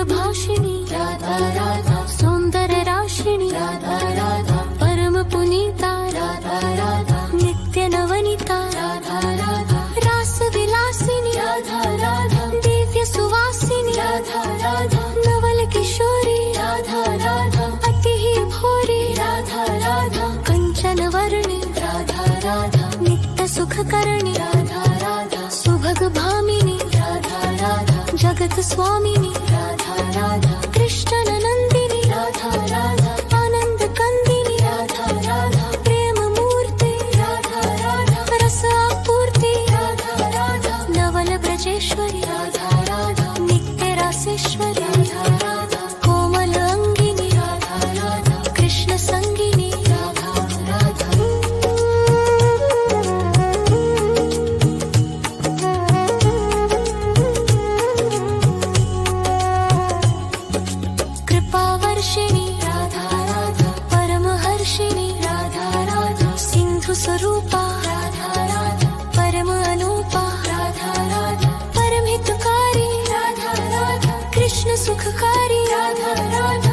भाषिणी राधा राधा, सौंदर्य राशिणी राधा राधा, परम पुनीता राधा राधा, नित्य नवनीता राधा राधा, रास विलासिनी राधा राधा, दिव्य सुवासिनी राधा राधा, नवल किशोरी राधा राधा, अति ही भोरी राधा राधा, कंचन वर्णी राधा राधा, नित्य सुख करणी राधा राधा, सुभग भामिनी राधा राधा, जगत स्वामिनी राधा राधा, कृष्ण नंदिनी राधा राधा, आनंद कंदिनी राधा राधा, प्रेम मूर्ति राधा राधा, रस आपूर्ति राधा राधा, नवल ब्रजेश्वरी राधा राधा, नित्य रासेश्वरी राधा राधा, कोमल अंगिनी राधा राधा, कृष्ण संगिनी राधा राधा। कृपावर्षिणी राधा राधा, परमहर्षिणी राधा राधा, सिंधु स्वरूपा राधा राधा, परम अनूपा राधा राधा, परम हितकारी राधा राधा, कृष्ण सुखकारी राधा राधा।